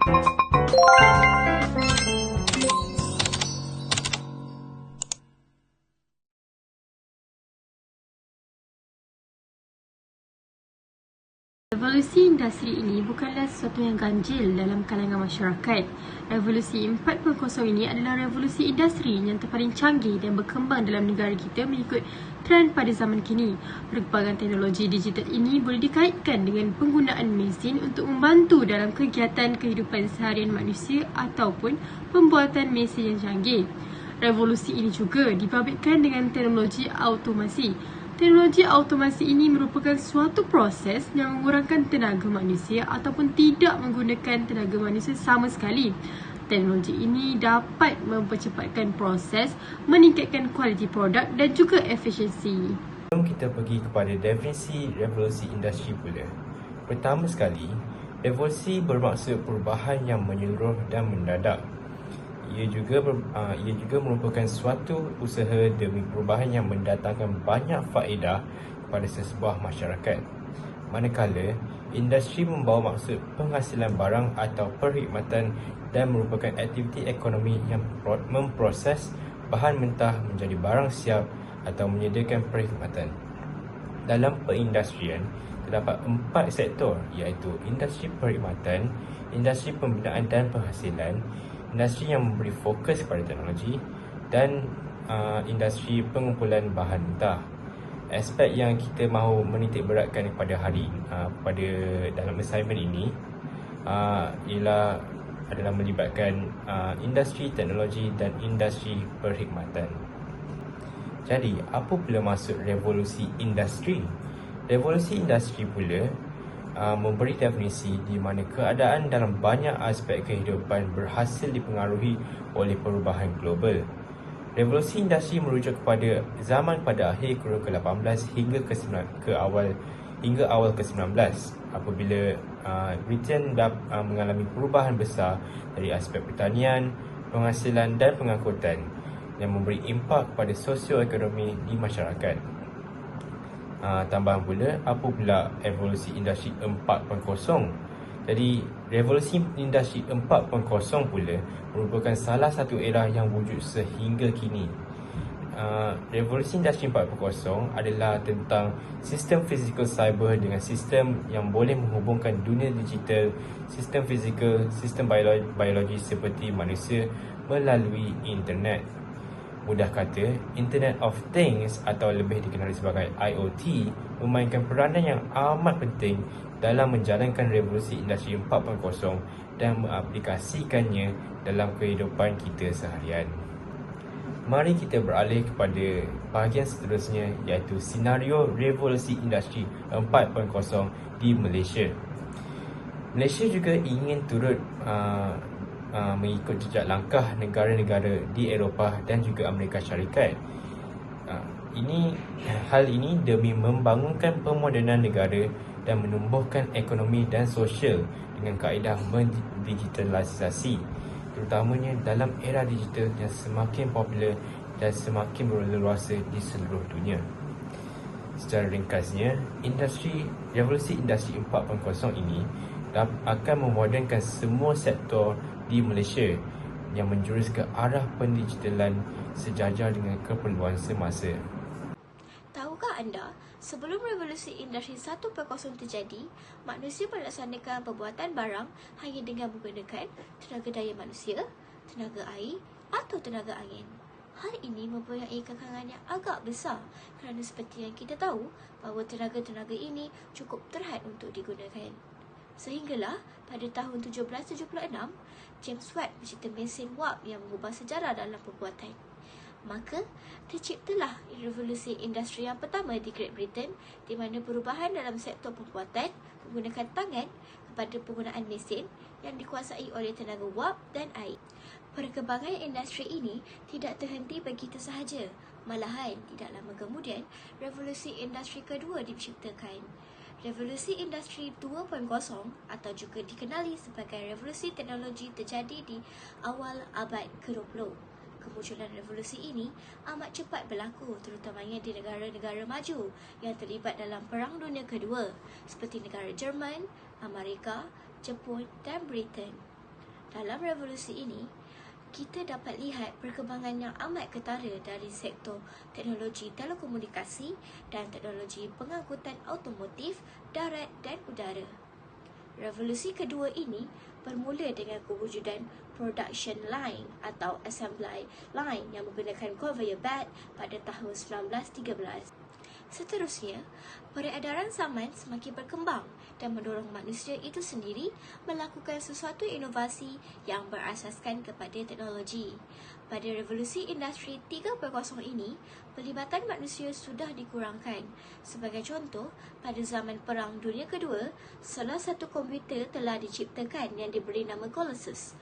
Revolusi industri ini bukanlah sesuatu yang ganjil dalam kalangan masyarakat. Revolusi 4.0 ini adalah revolusi industri yang terpaling canggih dan berkembang dalam negara kita mengikut trend pada zaman kini. Perkembangan teknologi digital ini boleh dikaitkan dengan penggunaan mesin untuk membantu dalam kegiatan kehidupan seharian manusia ataupun pembuatan mesin yang canggih. Revolusi ini juga dibabitkan dengan teknologi automasi. Teknologi automasi ini merupakan suatu proses yang mengurangkan tenaga manusia ataupun tidak menggunakan tenaga manusia sama sekali. Teknologi ini dapat mempercepatkan proses, meningkatkan kualiti produk dan juga efisiensi. Jom kita pergi kepada definisi revolusi industri pula. Pertama sekali, revolusi bermaksud perubahan yang menyeluruh dan mendadak. Ia juga merupakan suatu usaha demi perubahan yang mendatangkan banyak faedah kepada sesebuah masyarakat. Manakala, industri membawa maksud penghasilan barang atau perkhidmatan dan merupakan aktiviti ekonomi yang memproses bahan mentah menjadi barang siap atau menyediakan perkhidmatan. Dalam perindustrian, terdapat 4 sektor iaitu industri perkhidmatan, industri pembinaan dan penghasilan, industri yang memberi fokus kepada teknologi dan industri pengumpulan bahan mentah. Aspek yang kita mahu menitik beratkan pada dalam assignment ini adalah melibatkan industri teknologi dan industri perkhidmatan. Jadi, apa pula maksud revolusi industri? Revolusi industri pula memberi definisi di mana keadaan dalam banyak aspek kehidupan berhasil dipengaruhi oleh perubahan global. Revolusi industri merujuk kepada zaman pada akhir kurun ke-18 hingga awal ke-19 apabila Britain mengalami perubahan besar dari aspek pertanian, penghasilan dan pengangkutan yang memberi impak kepada sosioekonomi di masyarakat. Tambahan pula, apa pula revolusi industri 4.0? Jadi, revolusi industri 4.0 pula merupakan salah satu era yang wujud sehingga kini. Revolusi industri 4.0 adalah tentang sistem fizikal cyber dengan sistem yang boleh menghubungkan dunia digital, sistem fizikal, sistem biologi seperti manusia melalui internet. Mudah kata, Internet of Things atau lebih dikenali sebagai IoT memainkan peranan yang amat penting dalam menjalankan revolusi industri 4.0 dan mengaplikasikannya dalam kehidupan kita seharian. Mari kita beralih kepada bahagian seterusnya iaitu senario revolusi industri 4.0 di Malaysia. Malaysia juga ingin turut mengikut jejak langkah negara-negara di Eropah dan juga Amerika Syarikat. Hal ini demi membangunkan pemodenan negara dan menumbuhkan ekonomi dan sosial dengan kaedah mendigitalisasi, terutamanya dalam era digital yang semakin popular dan semakin berleluasa di seluruh dunia. Secara ringkasnya, revolusi industri 4.0 ini akan memodernkan semua sektor di Malaysia yang menjurus ke arah pendigitalan sejajar dengan keperluan semasa. Tahukah anda, sebelum revolusi industri 1.0 terjadi, manusia melaksanakan pembuatan barang hanya dengan menggunakan tenaga daya manusia, tenaga air atau tenaga angin. Hal ini mempunyai kekangan yang agak besar kerana seperti yang kita tahu bahawa tenaga-tenaga ini cukup terhad untuk digunakan. Sehinggalah pada tahun 1776, James Watt mencipta mesin wap yang mengubah sejarah dalam pembuatan. Maka, terciptalah revolusi industri yang pertama di Great Britain di mana perubahan dalam sektor pembuatan menggunakan tangan kepada penggunaan mesin yang dikuasai oleh tenaga wap dan air. Perkembangan industri ini tidak terhenti begitu sahaja. Malahan, tidak lama kemudian, revolusi industri kedua diciptakan. Revolusi industri 2.0 atau juga dikenali sebagai revolusi teknologi terjadi di awal abad ke-20. Kemunculan revolusi ini amat cepat berlaku terutamanya di negara-negara maju yang terlibat dalam Perang Dunia Kedua seperti negara Jerman, Amerika, Jepun dan Britain. Dalam revolusi ini, kita dapat lihat perkembangan yang amat ketara dari sektor teknologi telekomunikasi dan teknologi pengangkutan automotif, darat dan udara. Revolusi kedua ini bermula dengan kewujudan production line atau assembly line yang menggunakan conveyor belt pada tahun 1913. Seterusnya, peredaran zaman semakin berkembang dan mendorong manusia itu sendiri melakukan sesuatu inovasi yang berasaskan kepada teknologi. Pada revolusi industri 3.0 ini, pelibatan manusia sudah dikurangkan. Sebagai contoh, pada zaman Perang Dunia Kedua, salah satu komputer telah diciptakan yang diberi nama Colossus.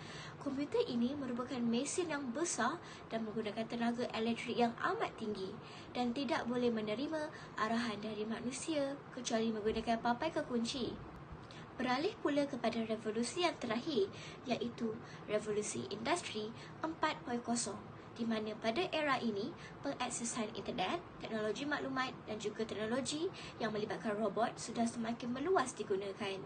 Komputer ini merupakan mesin yang besar dan menggunakan tenaga elektrik yang amat tinggi dan tidak boleh menerima arahan dari manusia kecuali menggunakan papai kekunci. Beralih pula kepada revolusi yang terakhir, iaitu revolusi industri 4.0, di mana pada era ini pengaksesan internet, teknologi maklumat dan juga teknologi yang melibatkan robot sudah semakin meluas digunakan.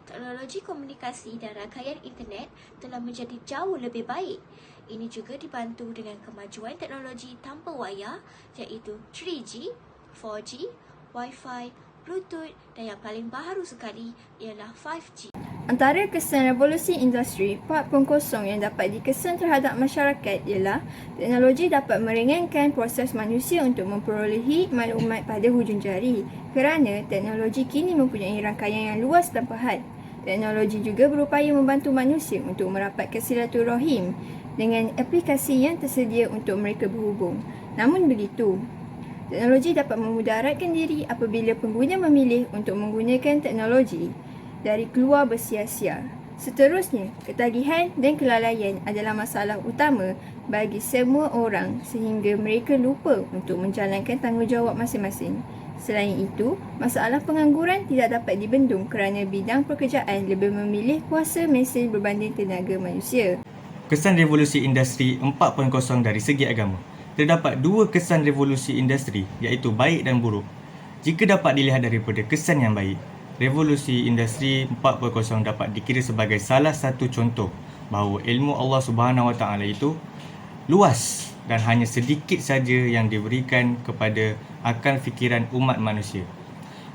Teknologi komunikasi dan rangkaian internet telah menjadi jauh lebih baik. Ini juga dibantu dengan kemajuan teknologi tanpa wayar iaitu 3G, 4G, Wi-Fi, Bluetooth dan yang paling baru sekali ialah 5G. Antara kesan revolusi industri 4.0 yang dapat dikesan terhadap masyarakat ialah teknologi dapat meringankan proses manusia untuk memperolehi maklumat pada hujung jari kerana teknologi kini mempunyai rangkaian yang luas tanpa had. Teknologi juga berupaya membantu manusia untuk merapatkan silaturahim dengan aplikasi yang tersedia untuk mereka berhubung. Namun begitu, teknologi dapat memudaratkan diri apabila pengguna memilih untuk menggunakan teknologi dari keluar bersia-sia. Seterusnya, ketagihan dan kelalaian adalah masalah utama bagi semua orang sehingga mereka lupa untuk menjalankan tanggungjawab masing-masing. Selain itu, masalah pengangguran tidak dapat dibendung kerana bidang pekerjaan lebih memilih kuasa mesin berbanding tenaga manusia. Kesan revolusi industri 4.0 dari segi agama. Terdapat dua kesan revolusi industri iaitu baik dan buruk. Jika dapat dilihat daripada kesan yang baik, revolusi industri 4.0 dapat dikira sebagai salah satu contoh bahawa ilmu Allah Subhanahu Wa Taala itu luas dan hanya sedikit saja yang diberikan kepada akal fikiran umat manusia.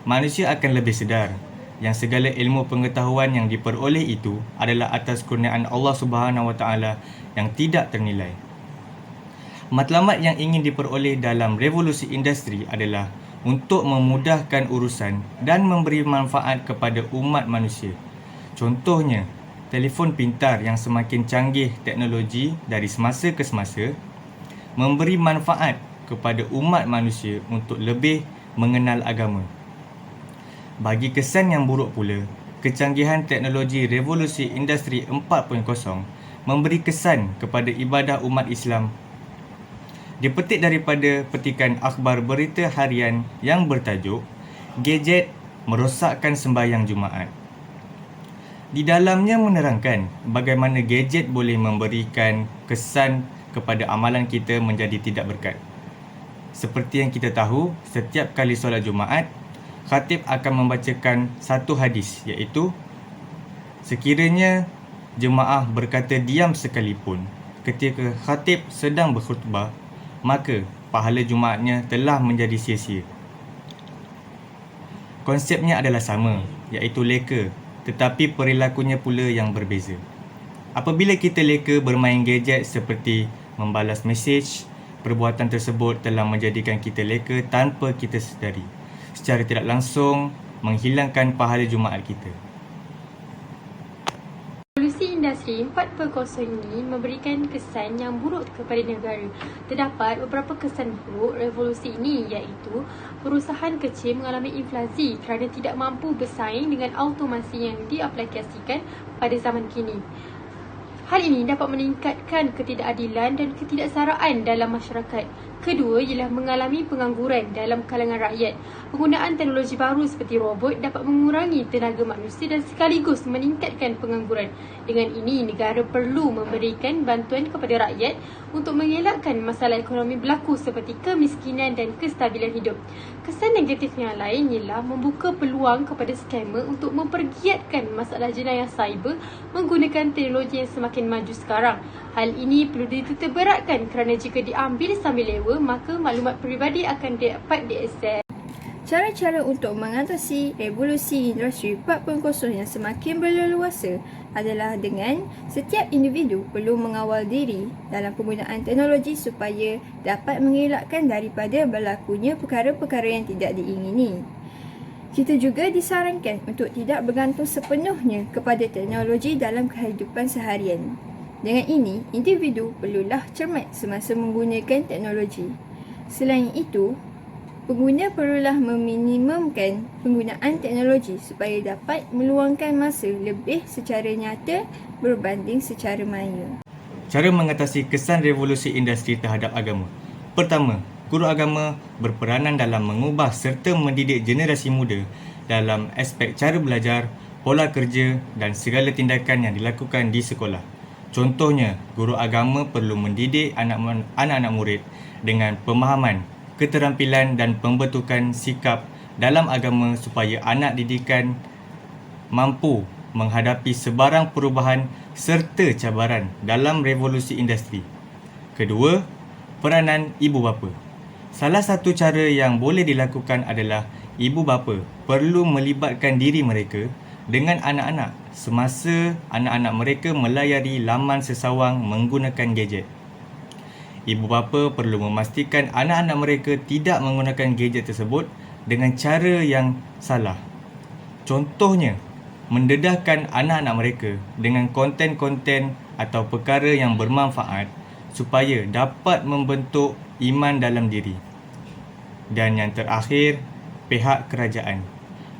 Manusia akan lebih sedar yang segala ilmu pengetahuan yang diperoleh itu adalah atas kurniaan Allah Subhanahu Wa Taala yang tidak ternilai. Matlamat yang ingin diperoleh dalam revolusi industri adalah untuk memudahkan urusan dan memberi manfaat kepada umat manusia. Contohnya, telefon pintar yang semakin canggih teknologi dari semasa ke semasa memberi manfaat kepada umat manusia untuk lebih mengenal agama. Bagi kesan yang buruk pula, kecanggihan teknologi revolusi industri 4.0 memberi kesan kepada ibadah umat Islam. Dipetik daripada petikan akhbar berita harian yang bertajuk Gadget Merosakkan Sembahyang Jumaat. Di dalamnya menerangkan bagaimana gadget boleh memberikan kesan kepada amalan kita menjadi tidak berkat. Seperti yang kita tahu, setiap kali solat Jumaat, khatib akan membacakan satu hadis iaitu sekiranya jemaah berkata diam sekalipun ketika khatib sedang berkhutbah, maka pahala Jumaatnya telah menjadi sia-sia. Konsepnya adalah sama, iaitu leka, tetapi perilakunya pula yang berbeza. Apabila kita leka bermain gadget seperti membalas mesej, perbuatan tersebut telah menjadikan kita leka tanpa kita sedari. Secara tidak langsung menghilangkan pahala Jumaat kita. Revolusi industri 4.0 ini memberikan kesan yang buruk kepada negara. Terdapat beberapa kesan buruk revolusi ini iaitu perusahaan kecil mengalami inflasi kerana tidak mampu bersaing dengan automasi yang diaplikasikan pada zaman kini. Hal ini dapat meningkatkan ketidakadilan dan ketidaksaraan dalam masyarakat. Kedua ialah mengalami pengangguran dalam kalangan rakyat. Penggunaan teknologi baru seperti robot dapat mengurangi tenaga manusia dan sekaligus meningkatkan pengangguran. Dengan ini, negara perlu memberikan bantuan kepada rakyat untuk mengelakkan masalah ekonomi berlaku seperti kemiskinan dan kestabilan hidup. Kesan negatif yang lain ialah membuka peluang kepada skamer untuk mempergiatkan masalah jenayah cyber menggunakan teknologi yang semakin maju sekarang. Hal ini perlu dititik beratkan kerana jika diambil sambil lewa, maka maklumat peribadi akan dapat diakses. Cara-cara untuk mengatasi revolusi industri 4.0 yang semakin berleluasa adalah dengan setiap individu perlu mengawal diri dalam penggunaan teknologi supaya dapat mengelakkan daripada berlakunya perkara-perkara yang tidak diingini. Kita juga disarankan untuk tidak bergantung sepenuhnya kepada teknologi dalam kehidupan seharian. Dengan ini, individu perlulah cermat semasa menggunakan teknologi. Selain itu, pengguna perlulah meminimumkan penggunaan teknologi supaya dapat meluangkan masa lebih secara nyata berbanding secara maya. Cara mengatasi kesan revolusi industri terhadap agama. Pertama, guru agama berperanan dalam mengubah serta mendidik generasi muda dalam aspek cara belajar, pola kerja dan segala tindakan yang dilakukan di sekolah. Contohnya, guru agama perlu mendidik anak-anak murid dengan pemahaman, keterampilan dan pembentukan sikap dalam agama supaya anak didikan mampu menghadapi sebarang perubahan serta cabaran dalam revolusi industri. Kedua, peranan ibu bapa. Salah satu cara yang boleh dilakukan adalah ibu bapa perlu melibatkan diri mereka dengan anak-anak semasa anak-anak mereka melayari laman sesawang menggunakan gadget. Ibu bapa perlu memastikan anak-anak mereka tidak menggunakan gadget tersebut dengan cara yang salah. Contohnya, mendedahkan anak-anak mereka dengan konten-konten atau perkara yang bermanfaat supaya dapat membentuk iman dalam diri. Dan yang terakhir, pihak kerajaan.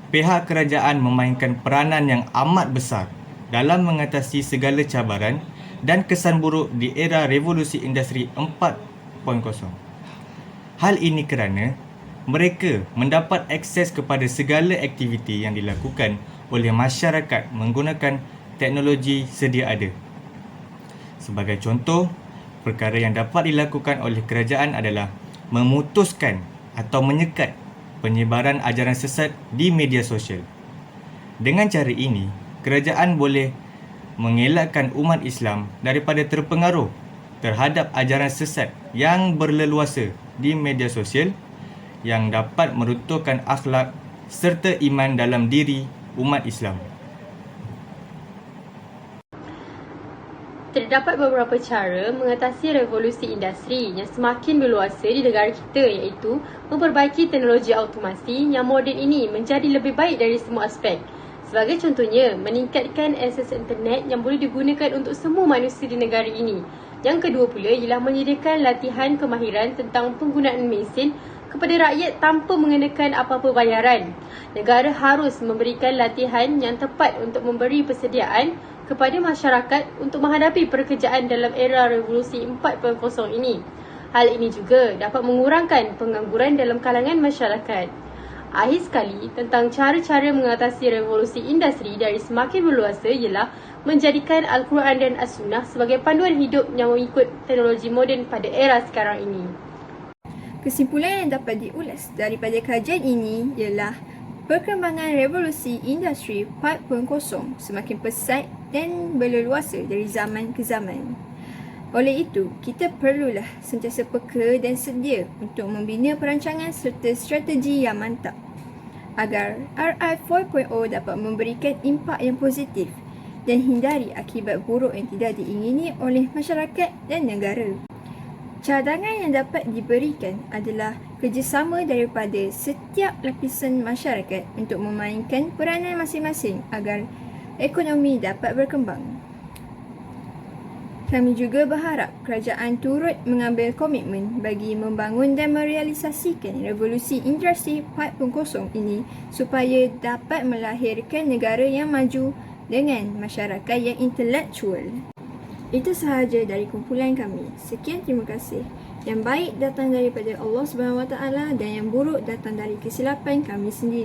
Pihak kerajaan memainkan peranan yang amat besar dalam mengatasi segala cabaran dan kesan buruk di era revolusi industri 4.0. Hal ini kerana mereka mendapat akses kepada segala aktiviti yang dilakukan oleh masyarakat menggunakan teknologi sedia ada. Sebagai contoh, perkara yang dapat dilakukan oleh kerajaan adalah memutuskan atau menyekat penyebaran ajaran sesat di media sosial. Dengan cara ini, kerajaan boleh mengelakkan umat Islam daripada terpengaruh terhadap ajaran sesat yang berleluasa di media sosial yang dapat meruntuhkan akhlak serta iman dalam diri umat Islam. Terdapat beberapa cara mengatasi revolusi industri yang semakin berluasa di negara kita, iaitu memperbaiki teknologi automasi yang moden ini menjadi lebih baik dari semua aspek. Sebagai contohnya, meningkatkan akses internet yang boleh digunakan untuk semua manusia di negara ini. Yang kedua pula ialah menyediakan latihan kemahiran tentang penggunaan mesin kepada rakyat tanpa mengenakan apa-apa bayaran. Negara harus memberikan latihan yang tepat untuk memberi persediaan kepada masyarakat untuk menghadapi pekerjaan dalam era revolusi 4.0 ini. Hal ini juga dapat mengurangkan pengangguran dalam kalangan masyarakat. Akhir sekali, tentang cara-cara mengatasi revolusi industri dari semakin berluasa ialah menjadikan Al-Quran dan As-Sunnah sebagai panduan hidup yang mengikut teknologi moden pada era sekarang ini. Kesimpulan yang dapat diulas daripada kajian ini ialah perkembangan revolusi industri 4.0 semakin pesat dan berleluasa dari zaman ke zaman. Oleh itu, kita perlulah sentiasa peka dan sedia untuk membina perancangan serta strategi yang mantap agar RI 4.0 dapat memberikan impak yang positif dan hindari akibat buruk yang tidak diingini oleh masyarakat dan negara. Cadangan yang dapat diberikan adalah kerjasama daripada setiap lapisan masyarakat untuk memainkan peranan masing-masing agar ekonomi dapat berkembang. Kami juga berharap kerajaan turut mengambil komitmen bagi membangun dan merealisasikan revolusi industri 4.0 ini supaya dapat melahirkan negara yang maju dengan masyarakat yang intelektual. Itu sahaja dari kumpulan kami. Sekian, terima kasih. Yang baik datang daripada Allah SWT dan yang buruk datang dari kesilapan kami sendiri.